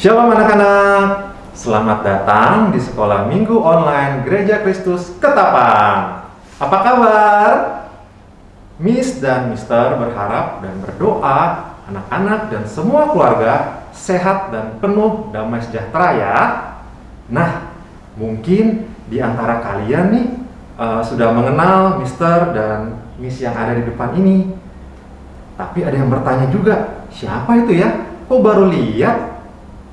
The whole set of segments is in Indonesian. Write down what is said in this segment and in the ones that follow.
Shalom anak-anak, selamat datang di sekolah minggu online Gereja Kristus Ketapang. Apa kabar? Miss dan Mister berharap dan berdoa anak-anak dan semua keluarga sehat dan penuh damai sejahtera ya. Nah, mungkin di antara kalian nih sudah mengenal Mister dan Miss yang ada di depan ini. Tapi ada yang bertanya juga, siapa itu ya? Kok baru lihat?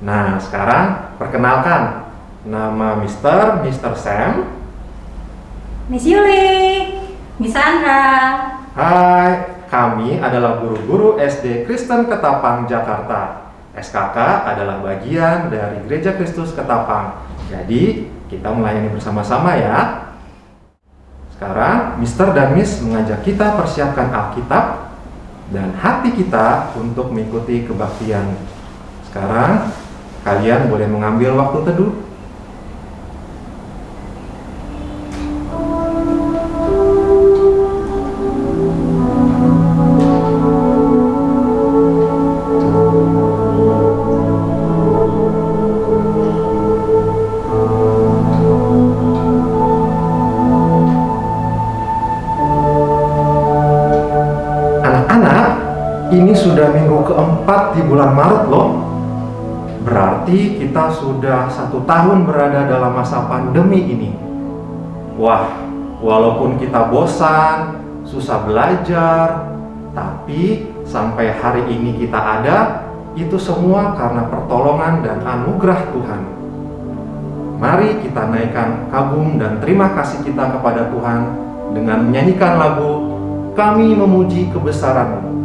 Nah, sekarang perkenalkan, nama Mister Sam, Miss Yuli, Miss Sandra. Hai, kami adalah guru-guru SD Kristen Ketapang, Jakarta. SKK adalah bagian dari Gereja Kristus Ketapang. Jadi, kita melayani bersama-sama ya. Sekarang, Mister dan Miss mengajak kita persiapkan Alkitab dan hati kita untuk mengikuti kebaktian. Sekarang, kalian boleh mengambil waktu teduh. Anak-anak, ini sudah minggu keempat di bulan Maret loh. Berarti kita sudah 1 tahun berada dalam masa pandemi ini. Wah, walaupun kita bosan, susah belajar, tapi sampai hari ini kita ada, itu semua karena pertolongan dan anugerah Tuhan. Mari kita naikkan kagum dan terima kasih kita kepada Tuhan dengan menyanyikan lagu "Kami Memuji Kebesaran-Mu".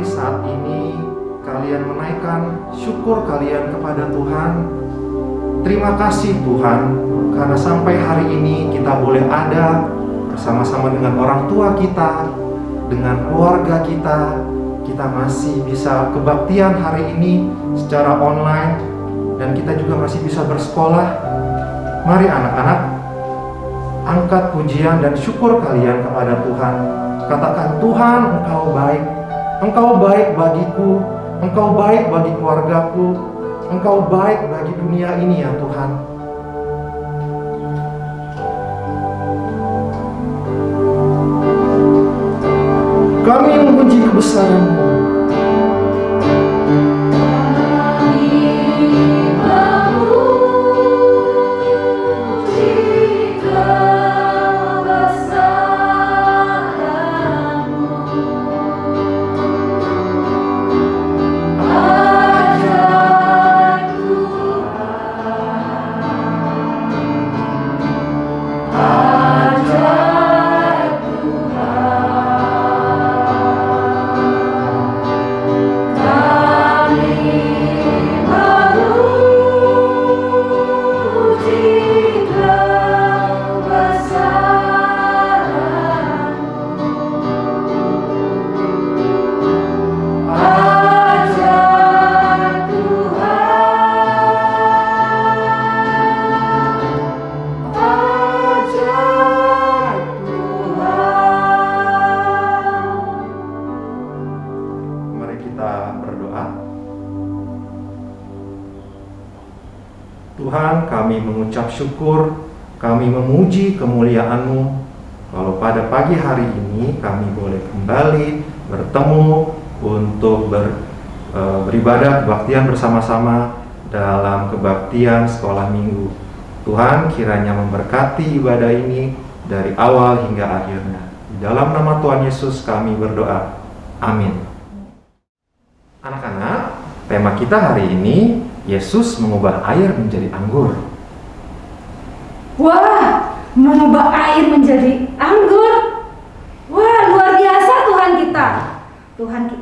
Saat ini kalian menaikkan syukur kalian kepada Tuhan. Terima kasih Tuhan, karena sampai hari ini kita boleh ada bersama-sama dengan orang tua kita, dengan keluarga kita. Kita masih bisa kebaktian hari ini secara online, dan kita juga masih bisa bersekolah. Mari anak-anak, angkat pujian dan syukur kalian kepada Tuhan. Katakan, Tuhan, Engkau baik. Engkau baik bagiku, Engkau baik bagi keluargaku, Engkau baik bagi dunia ini ya Tuhan. Kami memuji kebesaran-Mu. Tuhan, kami mengucap syukur, kami memuji kemuliaan-Mu. Kalau pada pagi hari ini kami boleh kembali bertemu untuk beribadah kebaktian bersama-sama dalam kebaktian sekolah minggu. Tuhan kiranya memberkati ibadah ini dari awal hingga akhirnya. Di dalam nama Tuhan Yesus kami berdoa. Amin. Anak-anak, tema kita hari ini, Yesus mengubah air menjadi anggur. Wah, mengubah air menjadi anggur. Wah, luar biasa Tuhan kita.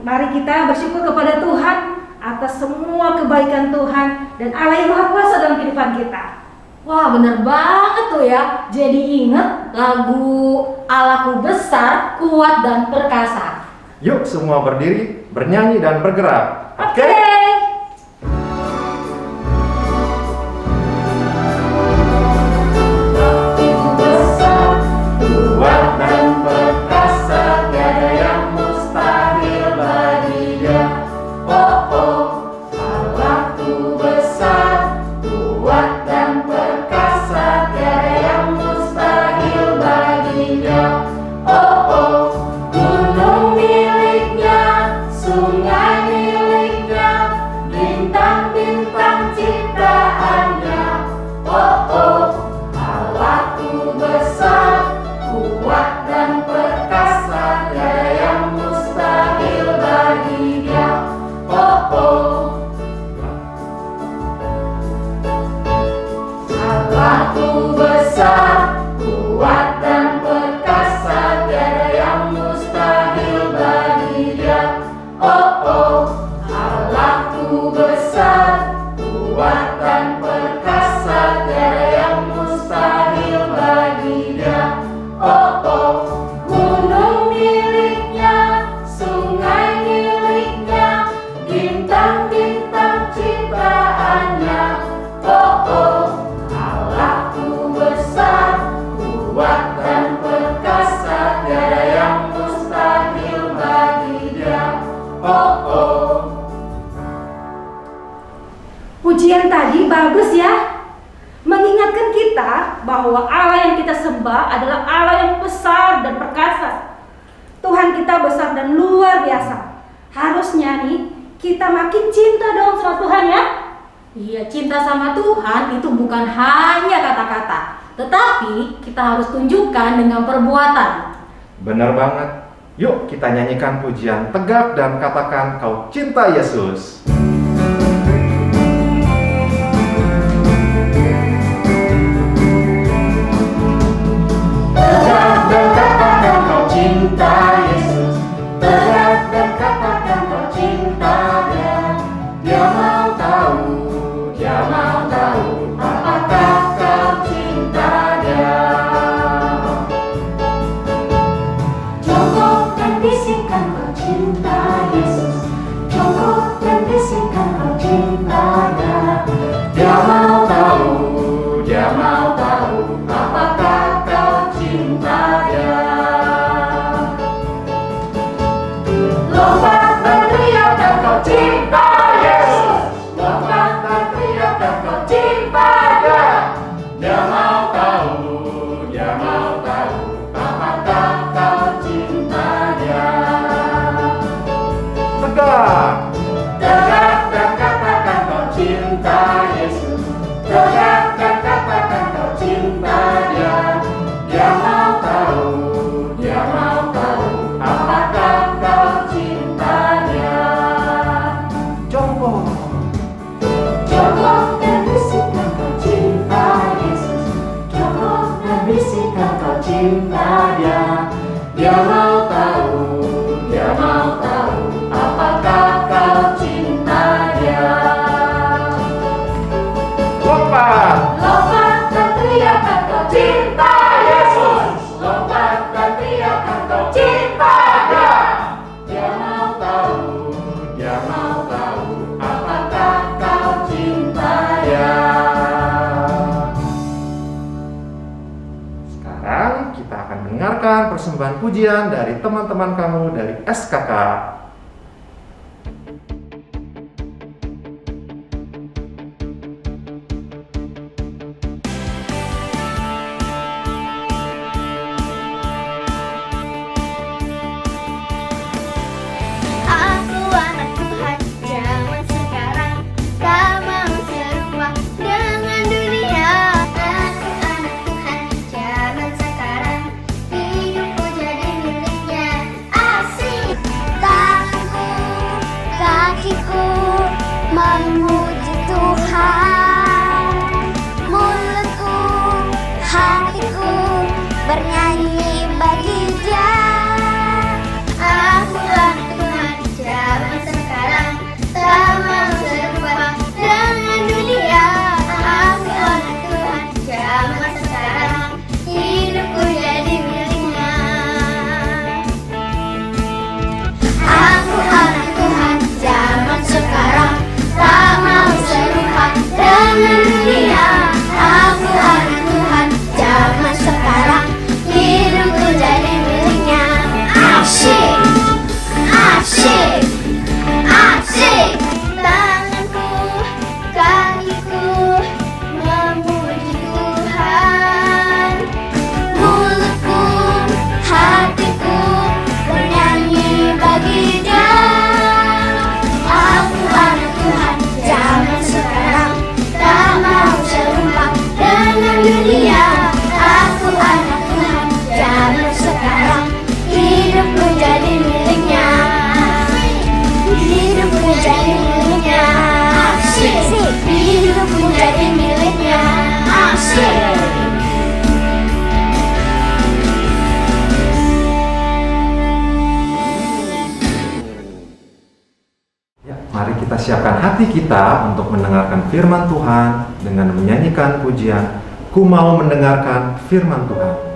Mari kita bersyukur kepada Tuhan atas semua kebaikan Tuhan dan Allah yang Maha Kuasa dalam kehidupan kita. Wah, bener banget tuh ya. Jadi inget lagu Allahku besar, kuat dan perkasa. Yuk semua berdiri, bernyanyi dan bergerak. Oke. Kuat dan perkasa, tiada yang mustahil bagi Dia. Oh oh, Allahku besar, kuat dan perkasa, tiada yang mustahil bagi Dia. Oh oh, gunung miliknya, sungai miliknya, bintang-bintang ciptaannya. Oh oh, Allahku besar, kuat dan perkasa, tiada yang mustahil bagi Dia. Oh oh, Allahku besar, kuat dan perkasa, tiada yang mustahil bagi Dia. Oh oh, Allahku besar, kuat dan perkasa, tiada yang mustahil bagi Dia. Oh oh, gunung miliknya, sungai miliknya, bintang-bintang ciptaannya. Oh oh, Allahku besar, kuat dan perkasa, tiada yang mustahil bagi Dia. Oh oh. Pujian tadi bagus ya. Mengingatkan kita bahwa Allah yang kita sembah adalah Allah yang besar dan perkasa. Tuhan kita besar dan luar biasa. Harusnya nih kita makin cinta dong sama Tuhan ya. Iya, cinta sama Tuhan itu bukan hanya kata-kata, tetapi kita harus tunjukkan dengan perbuatan. Benar banget. Yuk kita nyanyikan pujian tegak dan katakan kau cinta Yesus. Tegak dan katakan kau cinta Yesus. Tegak dan katakan kau cinta Dia. Dia mau tahu, Dia mau tahu apakah kau cinta Dia. Jongkok dan bisikan kau cinta Yesus. Jongkok dan bisikan kau cinta Dia. Dia mau tahu, Dia mau tahu apakah kau cinta Dia. Lompat dan teriakkan kau cinta Yesus. Lompat dan teriakkan kau cinta Dia. Dia mau tahu, Dia mau tahu apakah kau cinta Dia. Tegak, tegak dan katakan kau cinta Yesus. Tegak dan katakan kau cinta Dia. Dia mau tahu, Dia mau tahu apakah kau cinta Dia. Jongkok, Jongkok dan bisikan kau cinta Yesus. Jongkok dan bisikan kau cinta Dia. Dia mau tahu, Dia mau tahu apakah kau cinta Dia. Lompat, Lompat dan teriakkan kau cinta Yesus. lompat dan teriakkan kau cinta Dia. Dia mau tahu, Dia mau tahu apakah kau cinta Dia. Sekarang kita akan mendengarkan persembahan pujian dari teman-teman kamu dari SKK. Aku anak Tuhan zaman sekarang, tak mau serupa dengan dunia. Aku anak Tuhan zaman sekarang, hidupku jadi miliknya. Asik, tak hati kita untuk mendengarkan firman Tuhan dengan menyanyikan pujian "Ku Mau Mendengarkan Firman Tuhan".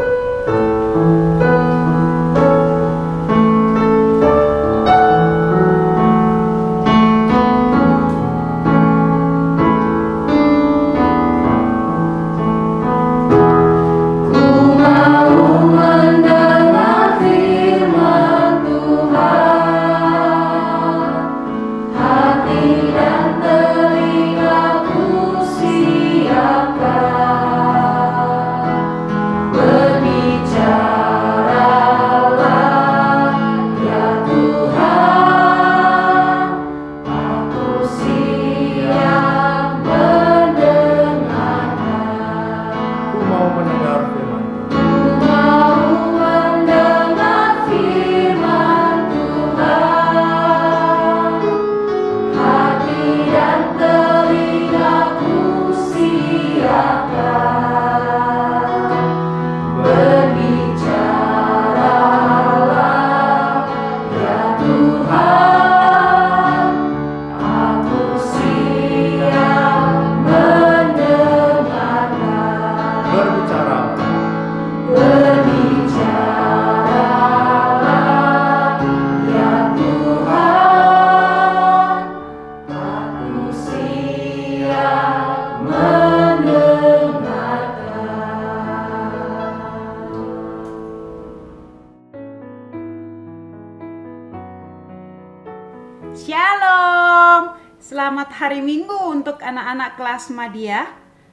Shalom, selamat hari Minggu untuk anak-anak kelas Madya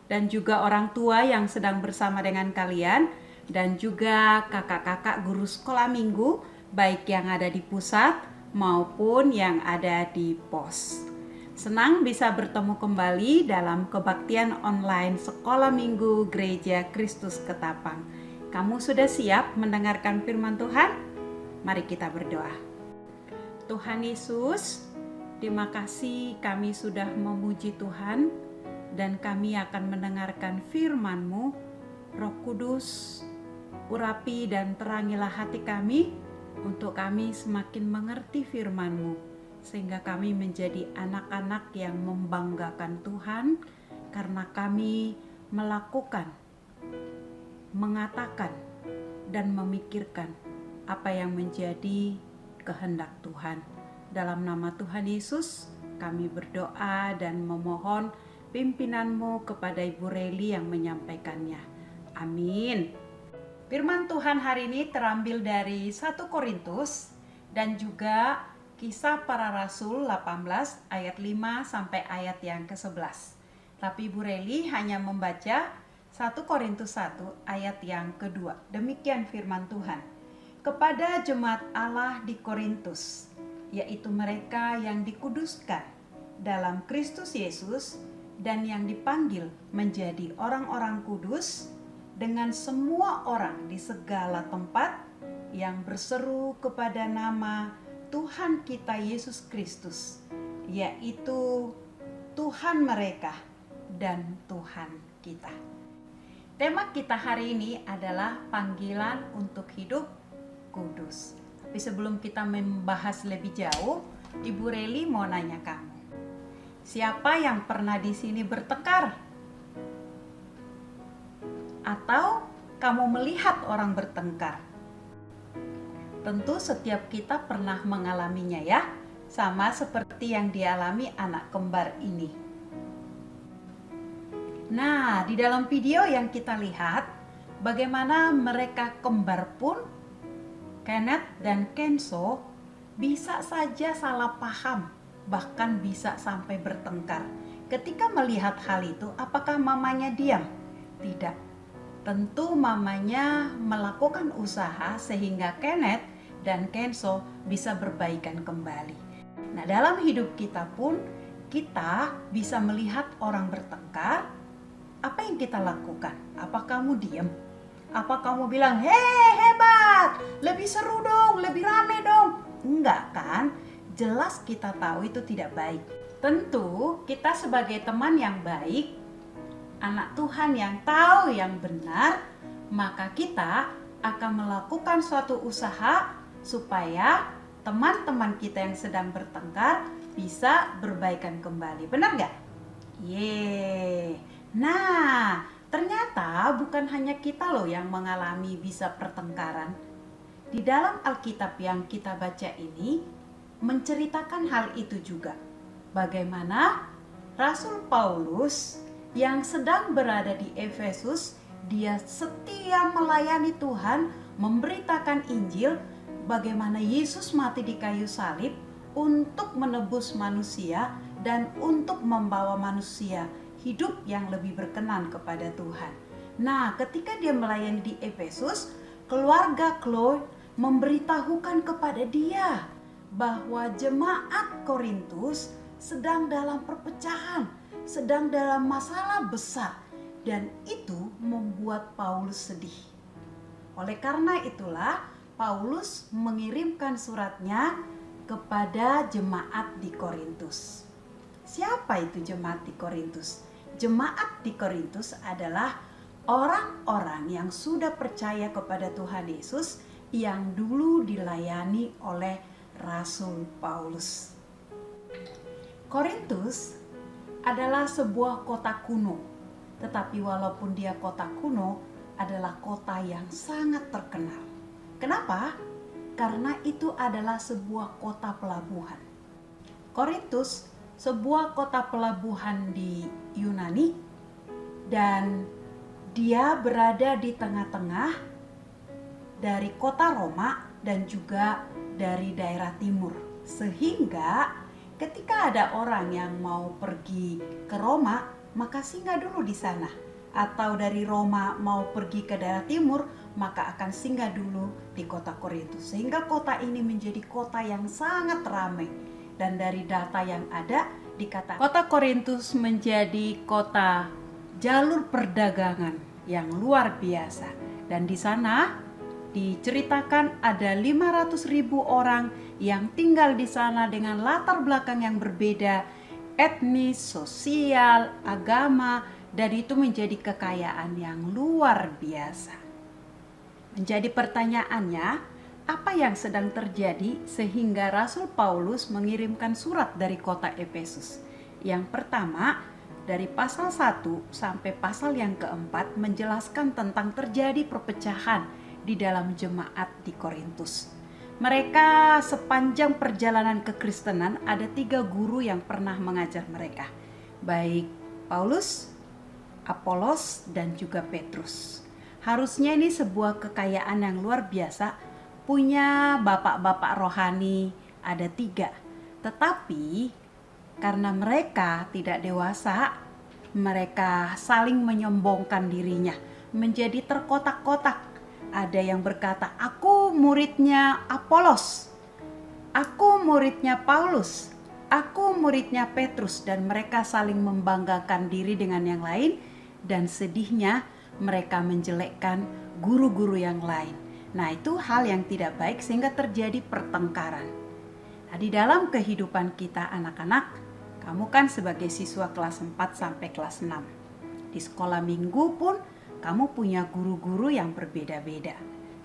dan juga orang tua yang sedang bersama dengan kalian dan juga kakak-kakak guru sekolah minggu baik yang ada di pusat maupun yang ada di pos. Senang bisa bertemu kembali dalam kebaktian online Sekolah Minggu Gereja Kristus Ketapang. Kamu sudah siap mendengarkan firman Tuhan? Mari kita berdoa. Tuhan Yesus, terima kasih kami sudah memuji Tuhan dan kami akan mendengarkan firman-Mu. Roh Kudus, urapi dan terangilah hati kami untuk kami semakin mengerti firman-Mu sehingga kami menjadi anak-anak yang membanggakan Tuhan karena kami melakukan, mengatakan dan memikirkan apa yang menjadi kehendak Tuhan. Dalam nama Tuhan Yesus, kami berdoa dan memohon pimpinanmu kepada Ibu Reli yang menyampaikannya. Amin. Firman Tuhan hari ini terambil dari 1 Korintus dan juga Kisah Para Rasul 18 ayat 5 sampai ayat yang ke-11. Tapi Ibu Reli hanya membaca 1 Korintus 1 ayat yang kedua. Demikian firman Tuhan. Kepada jemaat Allah di Korintus, yaitu mereka yang dikuduskan dalam Kristus Yesus dan yang dipanggil menjadi orang-orang kudus dengan semua orang di segala tempat yang berseru kepada nama Tuhan kita Yesus Kristus, yaitu Tuhan mereka dan Tuhan kita. Tema kita hari ini adalah panggilan untuk hidup kudus. Tapi sebelum kita membahas lebih jauh, Ibu Reli mau nanya kamu. Siapa yang pernah di sini bertengkar? Atau kamu melihat orang bertengkar? Tentu setiap kita pernah mengalaminya ya, sama seperti yang dialami anak kembar ini. Nah, di dalam video yang kita lihat, bagaimana mereka kembar pun Kenneth dan Kenzo bisa saja salah paham, bahkan bisa sampai bertengkar. Ketika melihat hal itu, apakah mamanya diam? Tidak. Tentu mamanya melakukan usaha sehingga Kenneth dan Kenzo bisa berbaikan kembali. Nah, dalam hidup kita pun, kita bisa melihat orang bertengkar. Apa yang kita lakukan? Apa kamu diam? Apa kamu bilang, hei hebat, lebih seru dong, lebih rame dong? Enggak kan? Jelas kita tahu itu tidak baik. Tentu kita sebagai teman yang baik, anak Tuhan yang tahu yang benar, maka kita akan melakukan suatu usaha supaya teman-teman kita yang sedang bertengkar bisa berbaikan kembali. Benar nggak? Nah, ternyata bukan hanya kita loh yang mengalami bisa pertengkaran. Di dalam Alkitab yang kita baca ini menceritakan hal itu juga. Bagaimana Rasul Paulus yang sedang berada di Efesus, dia setia melayani Tuhan, memberitakan Injil, bagaimana Yesus mati di kayu salib untuk menebus manusia dan untuk membawa manusia hidup yang lebih berkenan kepada Tuhan. Nah, ketika dia melayani di Efesus, keluarga Chloe memberitahukan kepada dia bahwa jemaat Korintus sedang dalam perpecahan, sedang dalam masalah besar, dan itu membuat Paulus sedih. Oleh karena itulah Paulus mengirimkan suratnya kepada jemaat di Korintus. Siapa itu jemaat di Korintus? Jemaat di Korintus adalah orang-orang yang sudah percaya kepada Tuhan Yesus yang dulu dilayani oleh Rasul Paulus. Korintus adalah sebuah kota kuno, tetapi walaupun dia kota kuno, adalah kota yang sangat terkenal. Kenapa? Karena itu adalah sebuah kota pelabuhan. Korintus, sebuah kota pelabuhan di Yunani, dan dia berada di tengah-tengah dari kota Roma dan juga dari daerah timur. Sehingga ketika ada orang yang mau pergi ke Roma, maka singgah dulu di sana. Atau dari Roma mau pergi ke daerah timur, maka akan singgah dulu di kota Korintus. Sehingga kota ini menjadi kota yang sangat ramai. Dan dari data yang ada dikatakan kota Korintus menjadi kota jalur perdagangan yang luar biasa. Dan di sana diceritakan ada 500.000 orang yang tinggal di sana dengan latar belakang yang berbeda, etnis, sosial, agama, dan itu menjadi kekayaan yang luar biasa. Menjadi pertanyaannya, apa yang sedang terjadi sehingga Rasul Paulus mengirimkan surat dari kota Efesus? Yang pertama, dari pasal 1 sampai pasal yang keempat menjelaskan tentang terjadi perpecahan di dalam jemaat di Korintus. Mereka sepanjang perjalanan kekristenan ada 3 guru yang pernah mengajar mereka, baik Paulus, Apolos, dan juga Petrus. Harusnya ini sebuah kekayaan yang luar biasa, punya bapak-bapak rohani ada 3. Tetapi karena mereka tidak dewasa, mereka saling menyombongkan dirinya, menjadi terkotak-kotak. Ada yang berkata, aku muridnya Apolos, aku muridnya Paulus, aku muridnya Petrus, dan mereka saling membanggakan diri dengan yang lain, dan sedihnya mereka menjelekkan guru-guru yang lain. Nah, itu hal yang tidak baik sehingga terjadi pertengkaran. Nah, di dalam kehidupan kita anak-anak, kamu kan sebagai siswa kelas 4 sampai kelas 6. Di sekolah minggu pun kamu punya guru-guru yang berbeda-beda,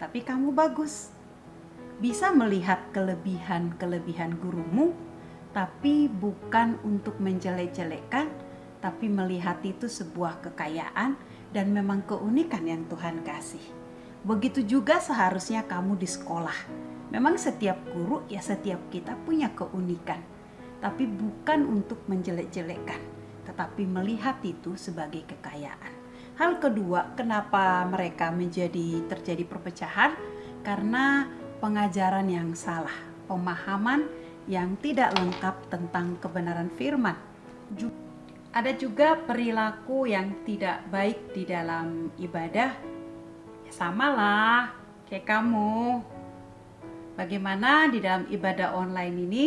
tapi kamu bagus. Bisa melihat kelebihan-kelebihan gurumu, tapi bukan untuk menjelek-jelekkan, tapi melihat itu sebuah kekayaan dan memang keunikan yang Tuhan kasih. Begitu juga seharusnya kamu di sekolah. Memang setiap guru, ya setiap kita punya keunikan, tapi bukan untuk menjelek-jelekkan, tetapi melihat itu sebagai kekayaan. Hal kedua, kenapa mereka terjadi perpecahan? Karena pengajaran yang salah, pemahaman yang tidak lengkap tentang kebenaran firman. Ada juga perilaku yang tidak baik di dalam ibadah. Ya samalah kayak kamu. Bagaimana di dalam ibadah online ini,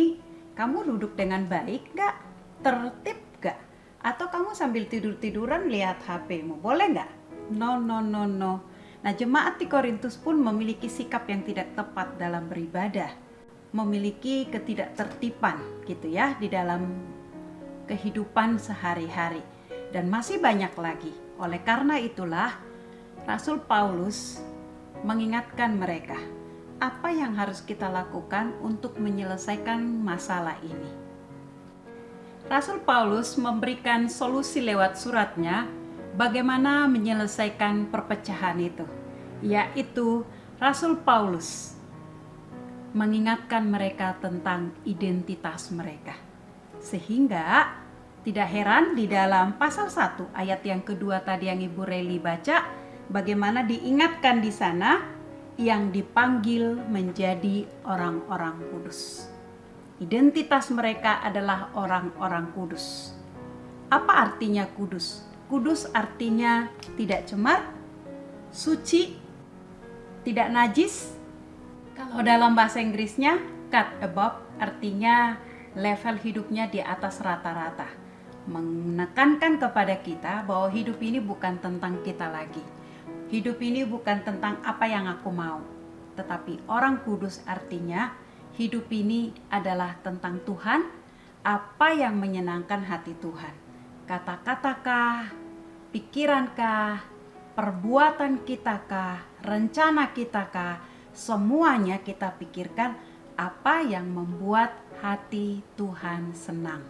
kamu duduk dengan baik gak? Tertib gak? Atau kamu sambil tidur-tiduran lihat HP-mu, boleh nggak? No. Nah, jemaat di Korintus pun memiliki sikap yang tidak tepat dalam beribadah, memiliki ketidaktertiban gitu ya di dalam kehidupan sehari-hari, dan masih banyak lagi. Oleh karena itulah Rasul Paulus mengingatkan mereka apa yang harus kita lakukan untuk menyelesaikan masalah ini. Rasul Paulus memberikan solusi lewat suratnya bagaimana menyelesaikan perpecahan itu, yaitu Rasul Paulus mengingatkan mereka tentang identitas mereka. Sehingga tidak heran di dalam pasal 1 ayat yang kedua tadi yang Ibu Reli baca, bagaimana diingatkan di sana yang dipanggil menjadi orang-orang kudus. Identitas mereka adalah orang-orang kudus. Apa artinya kudus? Kudus artinya tidak cemar, suci, tidak najis. Kalau dalam bahasa Inggrisnya, cut above artinya level hidupnya di atas rata-rata. Menekankan kepada kita bahwa hidup ini bukan tentang kita lagi. Hidup ini bukan tentang apa yang aku mau. Tetapi orang kudus artinya hidup ini adalah tentang Tuhan, apa yang menyenangkan hati Tuhan. Kata-katakah, pikirankah, perbuatan kitakah, rencana kitakah, semuanya kita pikirkan apa yang membuat hati Tuhan senang.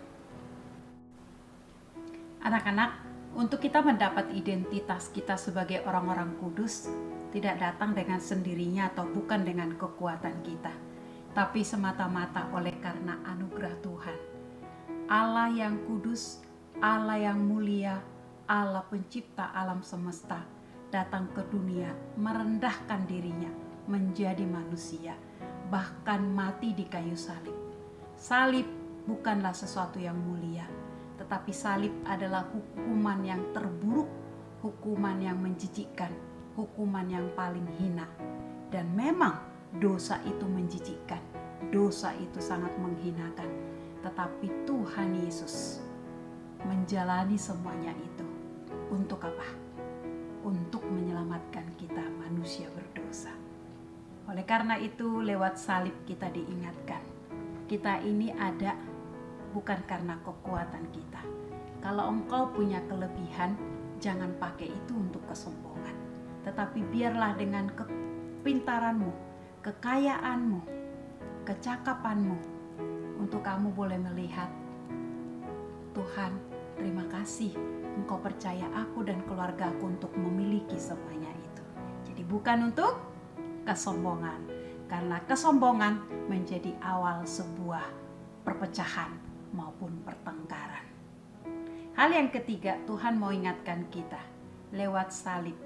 Anak-anak, untuk kita mendapat identitas kita sebagai orang-orang kudus, tidak datang dengan sendirinya atau bukan dengan kekuatan kita, tapi semata-mata oleh karena anugerah Tuhan. Allah yang kudus, Allah yang mulia, Allah pencipta alam semesta, datang ke dunia, merendahkan dirinya, menjadi manusia, bahkan mati di kayu salib. Salib bukanlah sesuatu yang mulia, tetapi salib adalah hukuman yang terburuk, hukuman yang menjijikkan, hukuman yang paling hina. Dan memang dosa itu menjijikkan, dosa itu sangat menghinakan. Tetapi Tuhan Yesus menjalani semuanya itu. Untuk apa? Untuk menyelamatkan kita manusia berdosa. Oleh karena itu lewat salib kita diingatkan. Kita ini ada bukan karena kekuatan kita. Kalau engkau punya kelebihan, jangan pakai itu untuk kesombongan. Tetapi biarlah dengan kepintaranmu, kekayaanmu, kecakapanmu, untuk kamu boleh melihat, Tuhan, terima kasih Engkau percaya aku dan keluargaku untuk memiliki semuanya itu. Jadi bukan untuk kesombongan, karena kesombongan menjadi awal sebuah perpecahan maupun pertengkaran. Hal yang ketiga, Tuhan mau ingatkan kita lewat salib,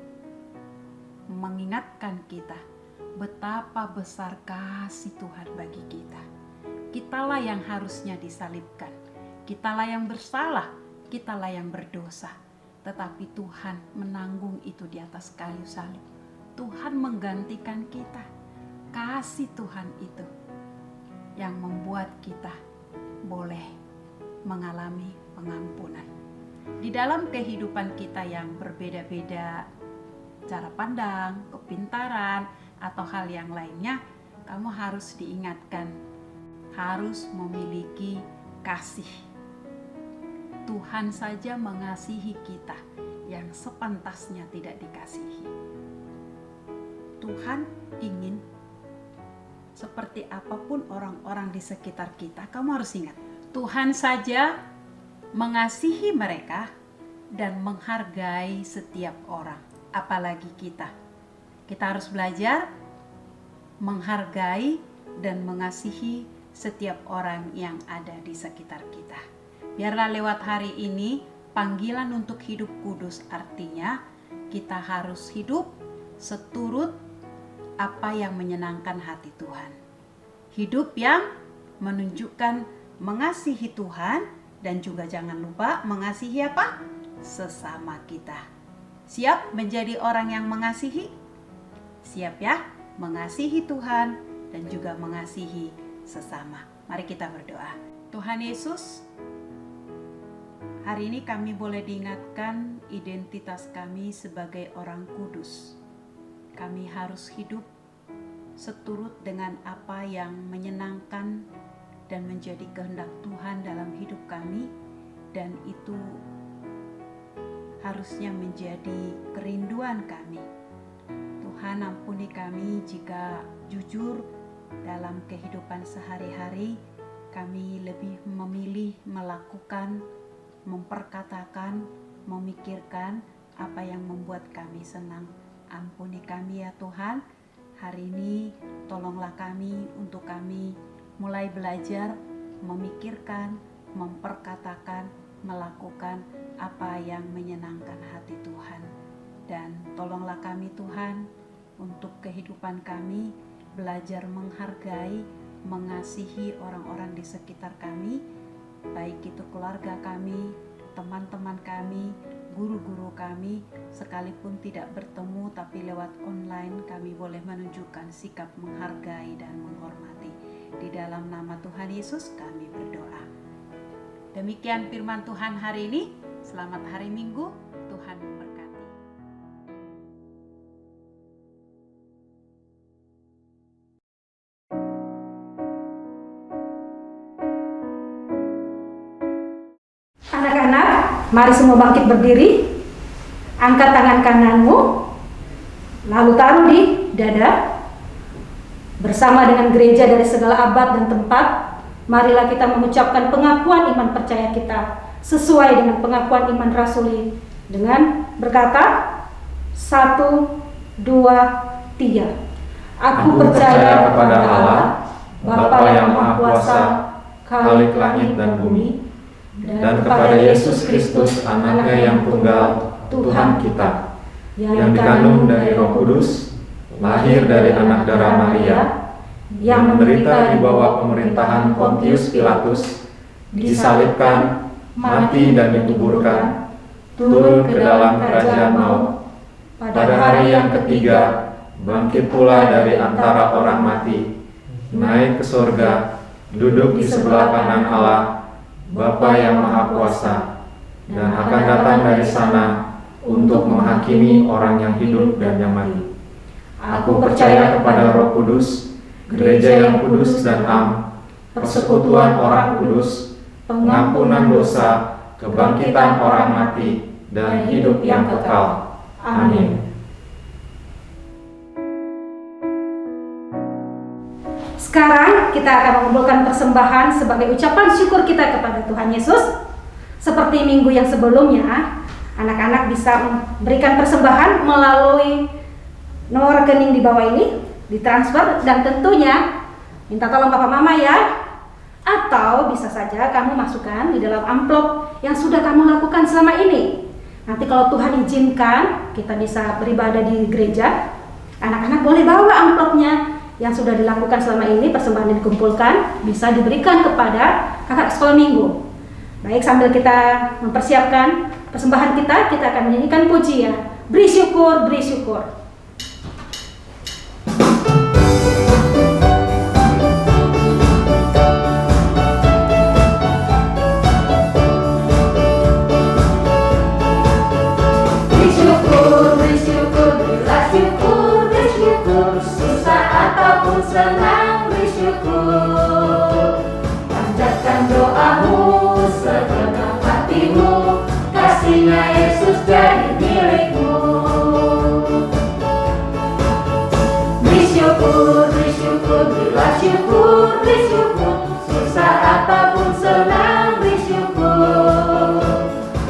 mengingatkan kita betapa besar kasih Tuhan bagi kita. Kitalah yang harusnya disalibkan, kitalah yang bersalah, kitalah yang berdosa, tetapi Tuhan menanggung itu di atas kayu salib. Tuhan menggantikan kita. Kasih Tuhan itu yang membuat kita boleh mengalami pengampunan. Di dalam kehidupan kita yang berbeda-beda, cara pandang, kepintaran, atau hal yang lainnya, kamu harus diingatkan, harus memiliki kasih. Tuhan saja mengasihi kita yang sepantasnya tidak dikasihi. Tuhan ingin seperti apapun orang-orang di sekitar kita, kamu harus ingat, Tuhan saja mengasihi mereka dan menghargai setiap orang, apalagi kita. Kita harus belajar menghargai dan mengasihi setiap orang yang ada di sekitar kita. Biarlah lewat hari ini panggilan untuk hidup kudus, artinya kita harus hidup seturut apa yang menyenangkan hati Tuhan. Hidup yang menunjukkan mengasihi Tuhan dan juga jangan lupa mengasihi apa? Sesama kita. Siap menjadi orang yang mengasihi? Siap ya? Mengasihi Tuhan dan juga mengasihi sesama. Mari kita berdoa. Tuhan Yesus, hari ini kami boleh diingatkan identitas kami sebagai orang kudus. Kami harus hidup seturut dengan apa yang menyenangkan dan menjadi kehendak Tuhan dalam hidup kami, dan itu harusnya menjadi kerinduan kami. Tuhan, ampuni kami jika jujur dalam kehidupan sehari-hari kami lebih memilih melakukan, memperkatakan, memikirkan apa yang membuat kami senang. Ampuni kami ya Tuhan. Hari ini tolonglah kami untuk kami mulai belajar memikirkan, memperkatakan, melakukan apa yang menyenangkan hati Tuhan. Dan tolonglah kami Tuhan untuk kehidupan kami belajar menghargai, mengasihi orang-orang di sekitar kami, baik itu keluarga kami, teman-teman kami, guru-guru kami, sekalipun tidak bertemu tapi lewat online kami boleh menunjukkan sikap menghargai dan menghormati. Di dalam nama Tuhan Yesus kami berdoa. Demikian firman Tuhan hari ini. Selamat hari Minggu, Tuhan memberkati. Anak-anak, mari semua bangkit berdiri. Angkat tangan kananmu, lalu taruh di dada. Bersama dengan gereja dari segala abad dan tempat, marilah kita mengucapkan pengakuan iman percaya kita sesuai dengan pengakuan iman rasuli dengan berkata 1, 2, 3. Aku percaya kepada Allah, Bapa yang Maha Kuasa, Khalik langit dan bumi, dan kepada Yesus Kristus, Anaknya yang tunggal, Tuhan kita, yang dikandung dari Roh Kudus, lahir dari anak darah Maria, yang menderita di bawah pemerintahan Pontius Pilatus, disalibkan, mati dan dikuburkan, turun ke dalam kerajaan maut, pada hari yang ketiga bangkit pula dari antara orang mati, naik ke surga, duduk di sebelah kanan Allah, Bapa yang Maha Kuasa, dan akan datang dari sana untuk menghakimi orang yang hidup dan yang mati. Aku percaya kepada Roh Kudus, gereja yang kudus dan am, persekutuan orang kudus, pengampunan dosa, kebangkitan orang mati, dan hidup yang kekal. Amin. Sekarang kita akan mengumpulkan persembahan sebagai ucapan syukur kita kepada Tuhan Yesus. Seperti minggu yang sebelumnya, anak-anak bisa memberikan persembahan melalui nomor rekening di bawah ini, ditransfer, dan tentunya minta tolong papa mama ya. Atau bisa saja kamu masukkan di dalam amplop yang sudah kamu lakukan selama ini. Nanti kalau Tuhan izinkan kita bisa beribadah di gereja, anak-anak boleh bawa amplopnya yang sudah dilakukan selama ini, persembahan yang dikumpulkan bisa diberikan kepada kakak sekolah minggu. Baik, sambil kita mempersiapkan persembahan kita akan menyanyikan pujian. Beri syukur, beri syukur. Senang bersyukur, panjatkan doamu segenap hatimu, kasihnya Yesus jadi milikmu. Bersyukur, bersyukur, berilah syukur, bersyukur, susah ataupun senang bersyukur,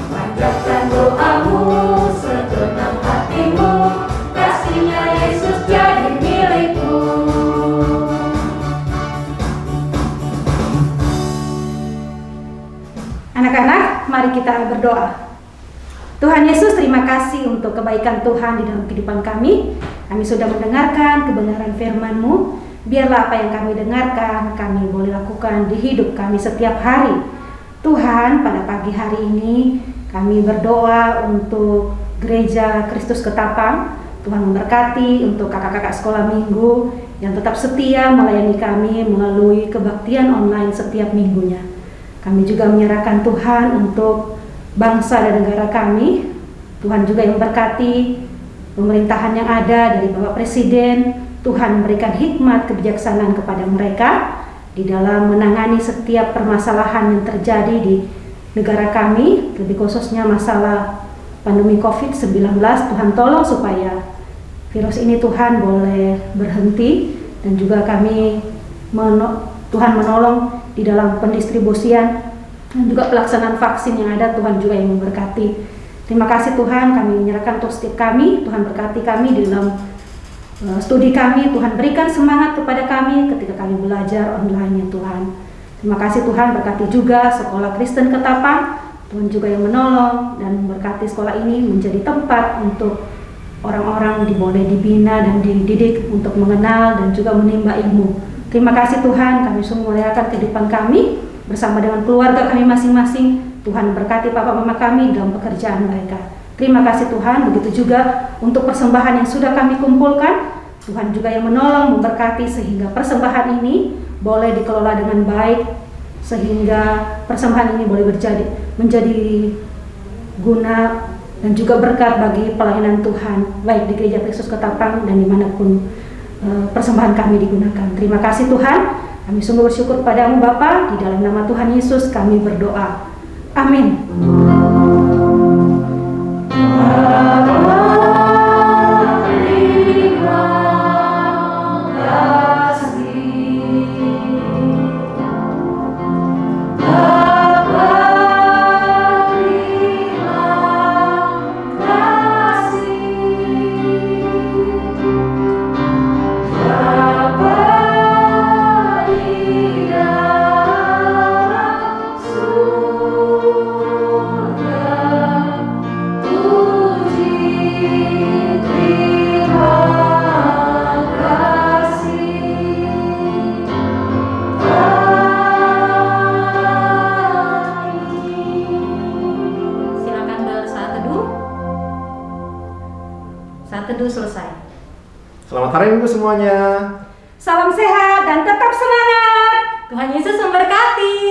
panjatkan doamu segenap hatimu, kasihnya Yesus jadi milikmu. Anak-anak, mari kita berdoa. Tuhan Yesus, terima kasih untuk kebaikan Tuhan di dalam kehidupan kami. Kami sudah mendengarkan kebenaran firman-Mu. Biarlah apa yang kami dengarkan, kami boleh lakukan di hidup kami setiap hari. Tuhan, pada pagi hari ini kami berdoa untuk Gereja Kristus Ketapang. Tuhan memberkati untuk kakak-kakak sekolah minggu yang tetap setia melayani kami melalui kebaktian online setiap minggunya. Kami juga menyerahkan Tuhan untuk bangsa dan negara kami. Tuhan juga yang memberkati pemerintahan yang ada dari Bapak Presiden. Tuhan memberikan hikmat kebijaksanaan kepada mereka di dalam menangani setiap permasalahan yang terjadi di negara kami, lebih khususnya masalah pandemi COVID-19. Tuhan tolong supaya virus ini Tuhan boleh berhenti, dan juga kami Tuhan menolong di dalam pendistribusian dan juga pelaksanaan vaksin yang ada. Tuhan juga yang memberkati. Terima kasih Tuhan, kami menyerahkan untuk setiap kami. Tuhan berkati kami di dalam studi kami. Tuhan berikan semangat kepada kami ketika kami belajar online ya Tuhan. Terima kasih Tuhan, berkati juga sekolah Kristen Ketapang. Tuhan juga yang menolong dan memberkati sekolah ini menjadi tempat untuk orang-orang boleh dibina dan dididik untuk mengenal dan juga menimba ilmu. Terima kasih Tuhan, kami semua memuliakan kehidupan kami bersama dengan keluarga kami masing-masing. Tuhan berkati papa mama kami dalam pekerjaan mereka. Terima kasih Tuhan, begitu juga untuk persembahan yang sudah kami kumpulkan. Tuhan juga yang menolong, memberkati sehingga persembahan ini boleh dikelola dengan baik, sehingga persembahan ini boleh menjadi guna dan juga berkat bagi pelayanan Tuhan, baik di Gereja Kristus Ketapang dan dimanapun persembahan kami digunakan. Terima kasih Tuhan, kami sungguh bersyukur padamu Bapa, di dalam nama Tuhan Yesus kami berdoa. Amin. Saat teduh selesai. Selamat hari Minggu semuanya. Salam sehat dan tetap semangat. Tuhan Yesus memberkati.